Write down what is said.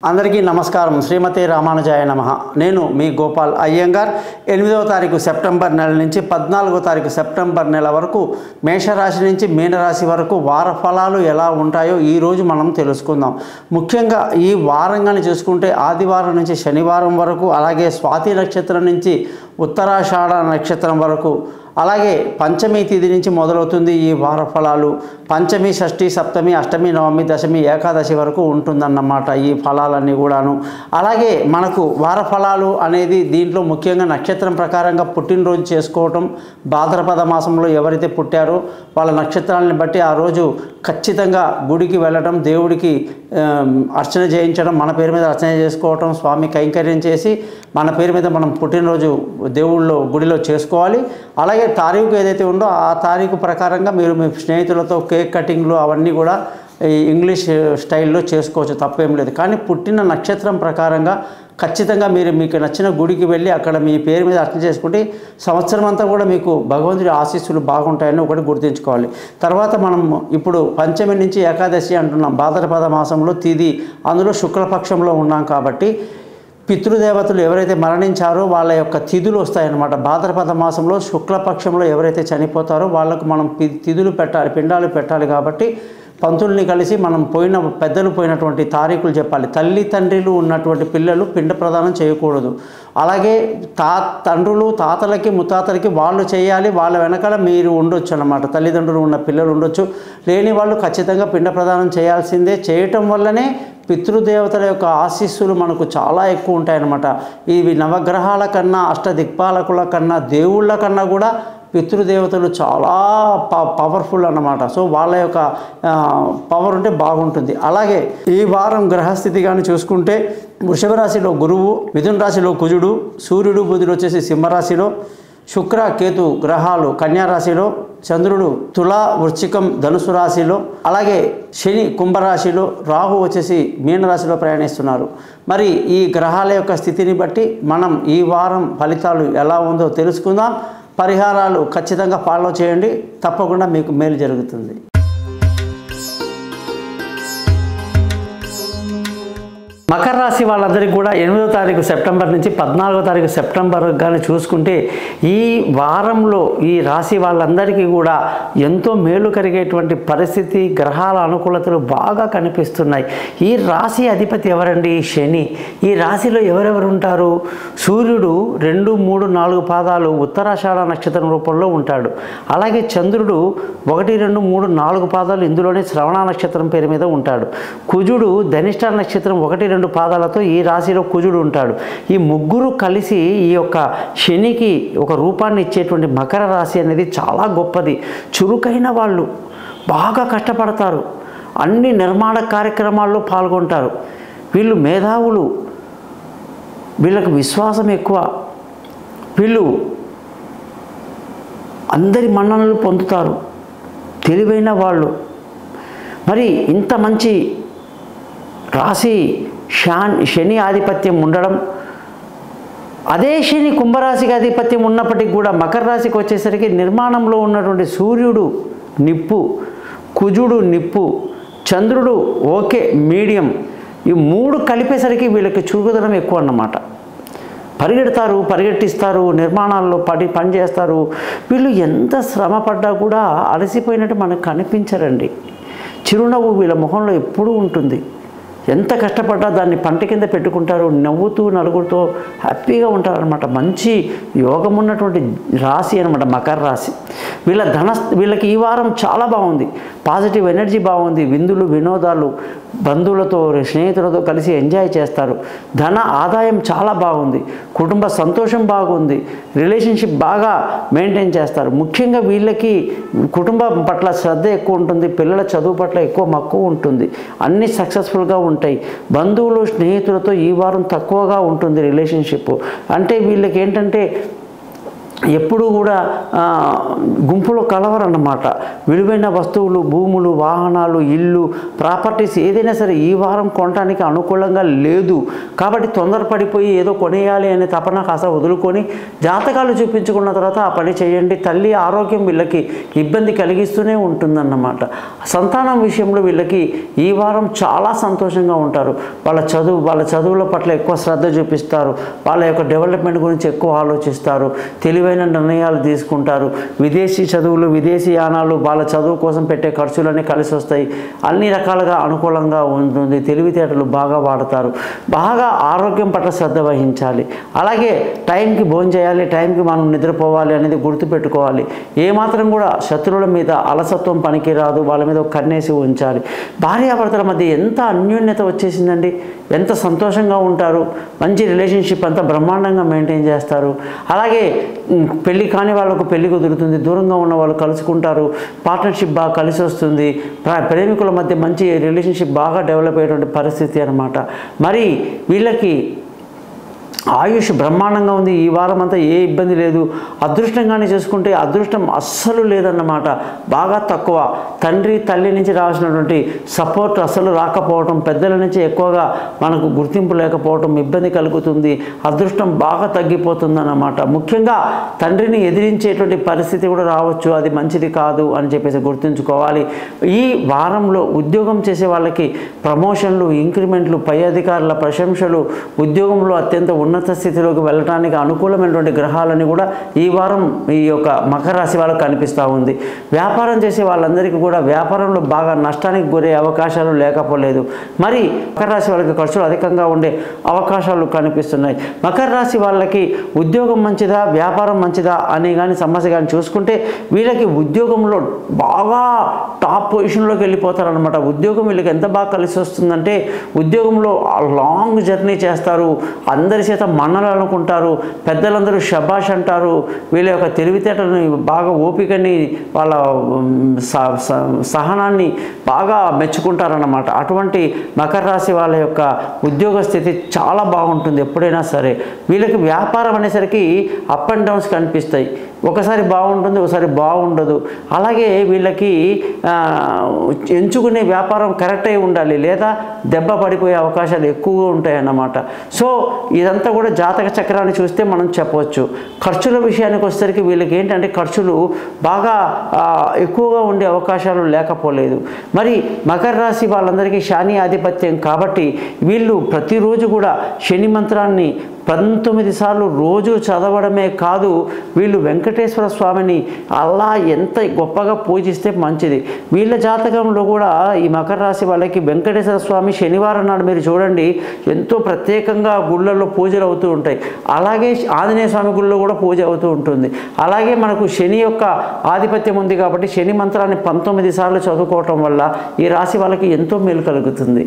అందరికీ నమస్కారం. శ్రీమతి రామానుజాయ నమః. నేను మీ గోపాల్ అయ్యంగార్. 8వ తారీఖు సెప్టెంబర్ నెల నుంచి 14వ తారీఖు సెప్టెంబర్ నెల వరకు మేషరాశి నుంచి మీనరాశి వరకు వార ఫలాలు ఎలా ఉంటాయో ఈరోజు మనం తెలుసుకుందాం. ముఖ్యంగా ఈ వారంగానే చూసుకుంటే ఆదివారం నుంచి శనివారం వరకు, అలాగే స్వాతి నక్షత్రం నుంచి ఉత్తరాషాఢ నక్షత్రం వరకు, అలాగే పంచమి తిథి నుంచి మొదలవుతుంది ఈ వార ఫలాలు. పంచమి, షష్ఠి, సప్తమి, అష్టమి, నవమి, దశమి, ఏకాదశి వరకు ఉంటుందన్నమాట ఈ ఫలాలన్నీ కూడాను. అలాగే మనకు వార ఫలాలు అనేది దీంట్లో ముఖ్యంగా నక్షత్రం ప్రకారంగా పుట్టినరోజు చేసుకోవటం, భాద్రపద మాసంలో ఎవరైతే పుట్టారో వాళ్ళ నక్షత్రాలను బట్టి ఆ రోజు ఖచ్చితంగా గుడికి వెళ్ళడం, దేవుడికి అర్చన చేయించడం, మన పేరు మీద అర్చన చేసుకోవటం, స్వామి కైంకర్యం చేసి మన పేరు మీద మనం పుట్టినరోజు దేవుళ్ళో గుడిలో చేసుకోవాలి. అలాగే తారీఖు ఏదైతే ఉందో ఆ తారీఖు ప్రకారంగా మీరు మీ స్నేహితులతో కేక్ కటింగ్లు అవన్నీ కూడా ఇంగ్లీష్ స్టైల్లో చేసుకోవచ్చు, తప్పేం లేదు. కానీ పుట్టిన నక్షత్రం ప్రకారంగా ఖచ్చితంగా మీరు మీకు నచ్చిన గుడికి వెళ్ళి అక్కడ మీ పేరు మీద అర్చన చేసుకుంటే సంవత్సరం అంతా కూడా మీకు భగవంతుడి ఆశీస్సులు బాగుంటాయని ఒకటి గుర్తుంచుకోవాలి. తర్వాత మనం ఇప్పుడు పంచమి నుంచి ఏకాదశి అంటున్నాం. భాద్రపద మాసంలో తిథి, అందులో శుక్లపక్షంలో ఉన్నాం కాబట్టి పితృదేవతలు ఎవరైతే మరణించారో వాళ్ళ యొక్క తిథులు వస్తాయన్నమాట. భాద్రపద మాసంలో శుక్లపక్షంలో ఎవరైతే చనిపోతారో వాళ్ళకు మనం తిథులు పెట్టాలి, పిండాలు పెట్టాలి. కాబట్టి పంతుల్ని కలిసి మనం పెద్దలు పోయినటువంటి తారీఖులు చెప్పాలి. తల్లి తండ్రులు ఉన్నటువంటి పిల్లలు పిండ ప్రదానం చేయకూడదు. అలాగే తండ్రులు తాతలకి ముత్తాతలకి వాళ్ళు చేయాలి, వాళ్ళ వెనకాల మీరు ఉండొచ్చు అన్నమాట. తల్లిదండ్రులు ఉన్న పిల్లలు ఉండొచ్చు, లేని వాళ్ళు ఖచ్చితంగా పిండ ప్రదానం చేయాల్సిందే. చేయటం వల్లనే పితృదేవతల యొక్క ఆశీస్సులు మనకు చాలా ఎక్కువ ఉంటాయన్నమాట. ఇవి నవగ్రహాల కన్నా, అష్టదిక్పాలకుల కన్నా, దేవుళ్ళ కన్నా కూడా పితృదేవతలు చాలా పవర్ఫుల్ అన్నమాట. సో వాళ్ళ యొక్క పవర్ ఉంటే బాగుంటుంది. అలాగే ఈ వారం గ్రహస్థితి కానీ చూసుకుంటే వృషభ రాశిలో గురువు, మిథున రాశిలో కుజుడు, సూర్యుడు బుధుడు వచ్చేసి సింహరాశిలో, శుక్ర కేతు గ్రహాలు కన్యారాశిలో, చంద్రుడు తులా వృశ్చికం ధనుసు రాశిలో, అలాగే శని కుంభరాశిలో, రాహు వచ్చేసి మీనరాశిలో ప్రయాణిస్తున్నారు. మరి ఈ గ్రహాల యొక్క స్థితిని బట్టి మనం ఈ వారం ఫలితాలు ఎలా ఉందో తెలుసుకుందాం. పరిహారాలు ఖచ్చితంగా ఫాలో చేయండి, తప్పకుండా మీకు మేలు జరుగుతుంది. మకర రాశి వాళ్ళందరికీ కూడా 8వ తారీఖు సెప్టెంబర్ నుంచి 14వ తారీఖు సెప్టెంబర్ కానీ చూసుకుంటే ఈ వారంలో ఈ రాశి వాళ్ళందరికీ కూడా ఎంతో మేలు కలిగేటువంటి పరిస్థితి, గ్రహాల అనుకూలతలు బాగా కనిపిస్తున్నాయి. ఈ రాశి అధిపతి ఎవరండి? శని. ఈ రాశిలో ఎవరెవరు ఉంటారు? సూర్యుడు 2, 3, 4 పాదాలు ఉత్తరాషాఢ నక్షత్రం రూపంలో ఉంటాడు. అలాగే చంద్రుడు 1, 2, 3, 4 పాదాలు ఇందులోనే శ్రవణ నక్షత్రం పేరు మీద ఉంటాడు. కుజుడు ధనిష్ట నక్షత్రం 1, 2 పాదాలతో ఈ రాశిలో కుజుడు ఉంటాడు. ఈ ముగ్గురు కలిసి ఈ యొక్క శనికి ఒక రూపాన్ని ఇచ్చేటువంటి మకర రాశి అనేది చాలా గొప్పది. చురుకైన వాళ్ళు, బాగా కష్టపడతారు, అన్ని నిర్మాణ కార్యక్రమాల్లో పాల్గొంటారు. వీళ్ళు మేధావులు, వీళ్ళకు విశ్వాసం ఎక్కువ, వీళ్ళు అందరి మన్ననలు పొందుతారు, తెలివైన వాళ్ళు. మరి ఇంత మంచి రాశి శని ఆధిపత్యం ఉండడం, అదే శని కుంభరాశికి ఆధిపత్యం ఉన్నప్పటికీ కూడా మకర రాశికి వచ్చేసరికి నిర్మాణంలో ఉన్నటువంటి సూర్యుడు నిప్పు, కుజుడు నిప్పు, చంద్రుడు ఓకే మీడియం, ఈ 3 కలిపేసరికి వీళ్ళకి చురుకుదనం ఎక్కువ అన్నమాట. పరిగెట్టిస్తారు, నిర్మాణాల్లో పని చేస్తారు. వీళ్ళు ఎంత శ్రమ పడ్డా కూడా అలసిపోయినట్టు మనకు కనిపించరండి. చిరునవ్వు వీళ్ళ ముఖంలో ఎప్పుడూ ఉంటుంది. ఎంత కష్టపడ్డా దాన్ని పంట కింద పెట్టుకుంటారు, నవ్వుతూ నలుగురితో హ్యాపీగా ఉంటారనమాట. మంచి యోగం ఉన్నటువంటి రాశి అనమాట మకర రాశి. వీళ్ళకి ఈ వారం చాలా బాగుంది, పాజిటివ్ ఎనర్జీ బాగుంది. విందులు, వినోదాలు, బంధువులతో స్నేహితులతో కలిసి ఎంజాయ్ చేస్తారు. ధన ఆదాయం చాలా బాగుంది, కుటుంబ సంతోషం బాగుంది, రిలేషన్షిప్ బాగా మెయింటైన్ చేస్తారు. ముఖ్యంగా వీళ్ళకి కుటుంబం పట్ల శ్రద్ధ ఎక్కువ ఉంటుంది, పిల్లల చదువు పట్ల ఎక్కువ మక్కువ ఉంటుంది, అన్నీ సక్సెస్ఫుల్గా ఉంటాయి. బంధువులు, స్నేహితులతో ఈ వారం తక్కువగా ఉంటుంది రిలేషన్షిప్. అంటే వీళ్ళకి ఏంటంటే ఎప్పుడూ కూడా గుంపులో కలవరన్నమాట. విలువైన వస్తువులు, భూములు, వాహనాలు, ఇల్లు, ప్రాపర్టీస్ ఏదైనా సరే ఈ వారం కొనడానికి అనుకూలంగా లేదు. కాబట్టి తొందరపడిపోయి ఏదో కొనేయాలి అనే తపన కాస్త వదులుకొని జాతకాలు చూపించుకున్న తర్వాత ఆ పని చేయండి. తల్లి ఆరోగ్యం వీళ్ళకి ఇబ్బంది కలిగిస్తూనే ఉంటుందన్నమాట. సంతానం విషయంలో వీళ్ళకి ఈ వారం చాలా సంతోషంగా ఉంటారు. వాళ్ళ చదువుల పట్ల ఎక్కువ శ్రద్ధ చూపిస్తారు. వాళ్ళ యొక్క డెవలప్మెంట్ గురించి ఎక్కువ ఆలోచిస్తారు. తెలివైన నిర్ణయాలు తీసుకుంటారు. విదేశీ చదువులు, విదేశీ యానాలు, వాళ్ళ చదువు కోసం పెట్టే ఖర్చులన్నీ కలిసి వస్తాయి. అన్ని రకాలుగా అనుకూలంగా ఉంటుంది. తెలివితేటలు బాగా వాడతారు. బాగా ఆరోగ్యం పట్ల శ్రద్ధ వహించాలి. అలాగే టైంకి భోజనం చేయాలి, టైంకి మనం నిద్రపోవాలి అనేది గుర్తుపెట్టుకోవాలి. ఏమాత్రం కూడా శత్రువుల మీద అలసత్వం పనికిరాదు. వాళ్ళ మీద ఒక కన్నేసి ఉంచాలి. భార్యాభర్తల మధ్య ఎంత అన్యోన్యత వచ్చేసిందండి. ఎంత సంతోషంగా ఉంటారు. మంచి రిలేషన్షిప్ అంతా బ్రహ్మాండంగా మెయింటైన్ చేస్తారు. అలాగే పెళ్ళి కాని వాళ్ళకు పెళ్ళి కుదురుతుంది. దూరంగా ఉన్న వాళ్ళు కలుసుకుంటారు. పార్ట్నర్షిప్ బాగా కలిసి వస్తుంది. ప్రేమికుల మధ్య మంచి రిలేషన్షిప్ బాగా డెవలప్ అయ్యేటువంటి పరిస్థితి అన్నమాట. మరి వీళ్ళకి ఆయుష్ బ్రహ్మాండంగా ఉంది. ఈ వారం అంతా ఏ ఇబ్బంది లేదు. అదృష్టంగానే చేసుకుంటే అదృష్టం అస్సలు లేదన్నమాట. బాగా తక్కువ. తండ్రి తల్లి నుంచి రావాల్సినటువంటి సపోర్ట్ అస్సలు రాకపోవటం, పెద్దల నుంచి ఎక్కువగా మనకు గుర్తింపు లేకపోవటం ఇబ్బంది కలుగుతుంది. అదృష్టం బాగా తగ్గిపోతుంది అన్నమాట. ముఖ్యంగా తండ్రిని ఎదిరించేటువంటి పరిస్థితి కూడా రావచ్చు. అది మంచిది కాదు అని చెప్పేసి గుర్తుంచుకోవాలి. ఈ వారంలో ఉద్యోగం చేసే వాళ్ళకి ప్రమోషన్లు, ఇంక్రిమెంట్లు, పై అధికారుల ప్రశంసలు, ఉద్యోగంలో అత్యంత ఉన్నత స్థితిలోకి వెళ్ళడానికి అనుకూలమైనటువంటి గ్రహాలని కూడా ఈ వారం ఈ యొక్క మకర రాశి వాళ్ళకు కనిపిస్తూ ఉంది. వ్యాపారం చేసే వాళ్ళందరికీ కూడా వ్యాపారంలో బాగా నష్టానికి గురే అవకాశాలు లేకపోలేదు. మరి మకర రాశి వాళ్ళకి ఖర్చులు అధికంగా ఉండే అవకాశాలు కనిపిస్తున్నాయి. మకర రాశి వాళ్ళకి ఉద్యోగం మంచిదా, వ్యాపారం మంచిదా అని కానీ సమస్య కానీ చూసుకుంటే వీళ్ళకి ఉద్యోగంలో బాగా టాప్ పొజిషన్లోకి వెళ్ళిపోతారనమాట. ఉద్యోగం వీళ్ళకి ఎంత బాగా కలిసి వస్తుందంటే ఉద్యోగంలో లాంగ్ జర్నీ చేస్తారు. అందరి చేత మన్నలు అనుకుంటారు. పెద్దలందరూ శబాష్ అంటారు. వీళ్ళ యొక్క తెలివితేటలని బాగా ఓపికని వాళ్ళ సహనాన్ని బాగా మెచ్చుకుంటారన్నమాట. అటువంటి మకర రాశి వాళ్ళ యొక్క ఉద్యోగ స్థితి చాలా బాగుంటుంది ఎప్పుడైనా సరే. వీళ్ళకి వ్యాపారం అనేసరికి అప్ అండ్ డౌన్స్ కనిపిస్తాయి. ఒకసారి బాగుంటుంది, ఒకసారి బాగుండదు. అలాగే వీళ్ళకి ఎంచుకునే వ్యాపారం కరెక్ట్ అయి ఉండాలి, లేదా దెబ్బ పడిపోయే అవకాశాలు ఎక్కువగా ఉంటాయి అన్నమాట. సో ఇదంతా కూడా జాతక చక్రాన్ని చూస్తే మనం చెప్పవచ్చు. ఖర్చుల విషయానికి వచ్చేసరికి వీళ్ళకి ఏంటంటే ఖర్చులు బాగా ఎక్కువగా ఉండే అవకాశాలు లేకపోలేదు. మరి మకర రాశి వాళ్ళందరికీ శని ఆధిపత్యం కాబట్టి వీళ్ళు ప్రతిరోజు కూడా శని మంత్రాన్ని 19 సార్లు రోజు చదవడమే కాదు, వీళ్ళు వెంకటేశ్వర స్వామిని అలా ఎంత గొప్పగా పూజిస్తే మంచిది. వీళ్ళ జాతకంలో కూడా ఈ మకర రాశి వాళ్ళకి వెంకటేశ్వర స్వామి శనివారం నాడు మీరు చూడండి ఎంతో ప్రత్యేకంగా గుళ్ళల్లో పూజలు అవుతూ ఉంటాయి. అలాగే ఆంజనేయ స్వామి గుళ్ళో కూడా పూజ అవుతూ ఉంటుంది. అలాగే మనకు శని యొక్క ఆధిపత్యం ఉంది కాబట్టి శని మంత్రాన్ని 19 సార్లు చదువుకోవటం వల్ల ఈ రాశి వాళ్ళకి ఎంతో మేలు కలుగుతుంది.